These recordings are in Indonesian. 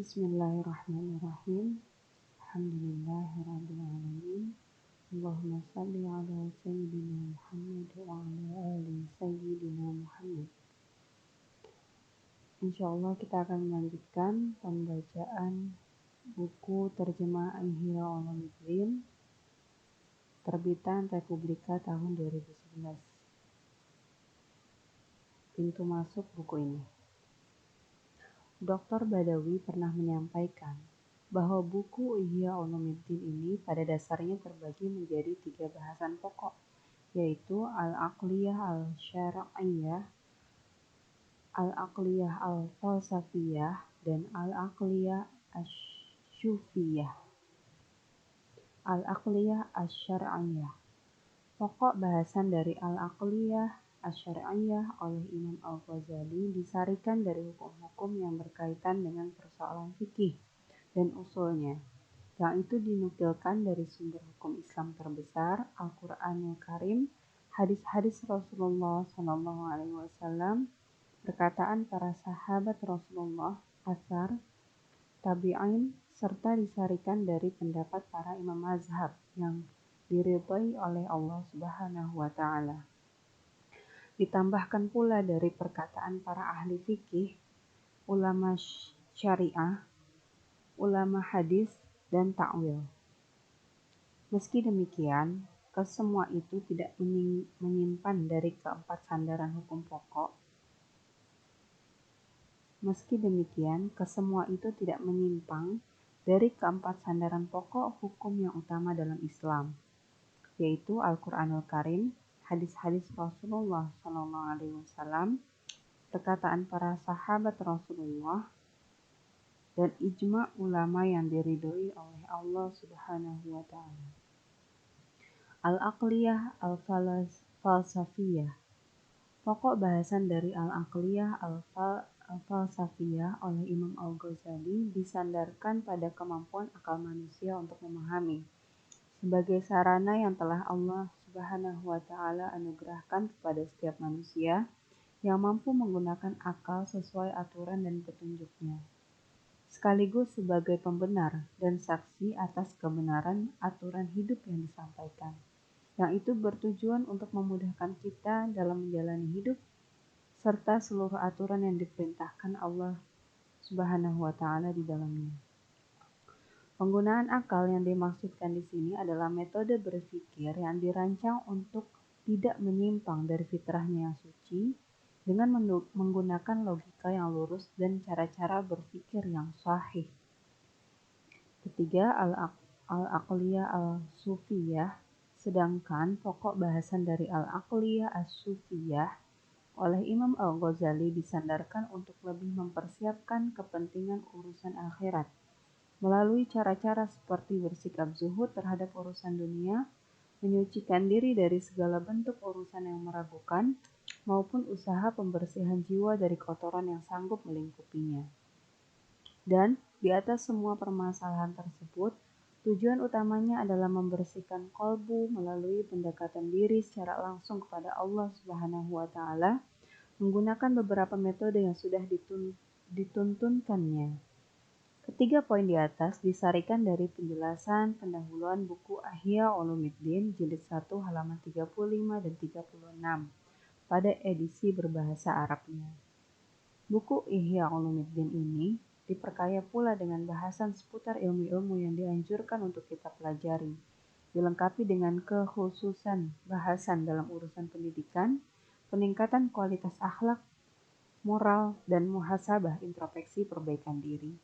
Bismillahirrahmanirrahim. Alhamdulillahirrabbilalamin. Allahumma salli ala Sayyidina Muhammad wa ala ali Sayyidina Muhammad. Insyaallah kita akan melanjutkan pembacaan buku terjemah Ihya Ulumuddin terbitan Republika tahun 2011. Pintu masuk buku ini. Dr. Badawi pernah menyampaikan bahwa buku Ihya Ulumuddin ini pada dasarnya terbagi menjadi 3 bahasan pokok, yaitu Al-Aqliyah Al-Syar'iyyah, Al-Aqliyah Al-Falsafiyah, dan Al-Aqliyah Asy-Syufiyah. Al-Aqliyah Asy-Syar'iyyah. Pokok bahasan dari Al-Aqliyah Asy-Syar'iyyah oleh Imam Al-Ghazali disarikan dari hukum-hukum yang berkaitan dengan persoalan fikih dan usulnya, yang itu dinukilkan dari sumber hukum Islam terbesar, Al-Qur'anul Karim, hadis-hadis Rasulullah SAW, perkataan para sahabat Rasulullah, athar, tabi'in, serta disarikan dari pendapat para imam mazhab yang diridhai oleh Allah Subhanahu wa Ta'ala. Ditambahkan pula dari perkataan para ahli fikih, ulama syariah, ulama hadis, dan ta'wil. Meski demikian, kesemua itu tidak menyimpan dari keempat sandaran hukum pokok. Meski demikian, kesemua itu tidak menyimpang dari keempat sandaran pokok hukum yang utama dalam Islam, yaitu Al-Qur'anul Karim, hadis-hadis Rasulullah SAW, perkataan para sahabat Rasulullah, dan ijma' ulama yang diridhoi oleh Allah Subhanahu wa Ta'ala. Al-Aqliyah Al-Falsafiyah. Pokok bahasan dari Al-Aqliyah Al-Falsafiyah oleh Imam Al-Ghazali disandarkan pada kemampuan akal manusia untuk memahami, sebagai sarana yang telah Allah Subhanahu wa Ta'ala anugerahkan kepada setiap manusia yang mampu menggunakan akal sesuai aturan dan petunjuknya, sekaligus sebagai pembenar dan saksi atas kebenaran aturan hidup yang disampaikan, yang itu bertujuan untuk memudahkan kita dalam menjalani hidup, serta seluruh aturan yang diperintahkan Allah Subhanahu wa Ta'ala di dalamnya. Penggunaan akal yang dimaksudkan di sini adalah metode berpikir yang dirancang untuk tidak menyimpang dari fitrahnya yang suci dengan menggunakan logika yang lurus dan cara-cara berpikir yang sahih. Ketiga, Al-Aqliyah Al-Sufiyah. Sedangkan pokok bahasan dari Al-Aqliyah As-Sufiyah oleh Imam Al-Ghazali disandarkan untuk lebih mempersiapkan kepentingan urusan akhirat melalui cara-cara seperti bersikap zuhud terhadap urusan dunia, menyucikan diri dari segala bentuk urusan yang meragukan, maupun usaha pembersihan jiwa dari kotoran yang sanggup melingkupinya. Dan di atas semua permasalahan tersebut, tujuan utamanya adalah membersihkan qalbu melalui pendekatan diri secara langsung kepada Allah Subhanahu wa Ta'ala menggunakan beberapa metode yang sudah dituntunkannya. Ketiga poin di atas disarikan dari penjelasan pendahuluan buku Ihya Ulumuddin jilid 1 halaman 35 dan 36 pada edisi berbahasa Arabnya. Buku Ihya Ulumuddin ini diperkaya pula dengan bahasan seputar ilmu-ilmu yang dianjurkan untuk kita pelajari, dilengkapi dengan kekhususan bahasan dalam urusan pendidikan, peningkatan kualitas akhlak, moral, dan muhasabah introspeksi perbaikan diri.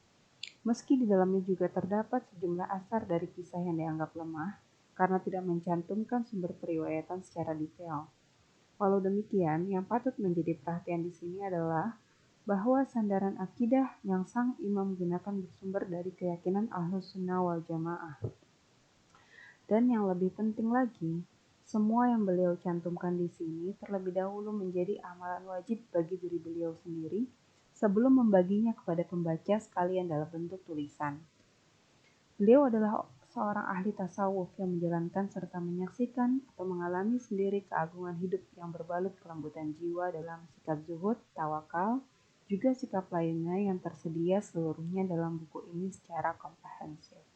Meski di dalamnya juga terdapat sejumlah asar dari kisah yang dianggap lemah karena tidak mencantumkan sumber periwayatan secara detail. Walau demikian, yang patut menjadi perhatian di sini adalah bahwa sandaran akidah yang sang imam gunakan bersumber dari keyakinan Ahlus Sunnah wal Jamaah. Dan yang lebih penting lagi, semua yang beliau cantumkan di sini terlebih dahulu menjadi amalan wajib bagi diri beliau sendiri sebelum membaginya kepada pembaca sekalian dalam bentuk tulisan. Beliau adalah seorang ahli tasawuf yang menjalankan serta menyaksikan atau mengalami sendiri keagungan hidup yang berbalut kelembutan jiwa dalam sikap zuhud, tawakal, juga sikap lainnya yang tersedia seluruhnya dalam buku ini secara komprehensif.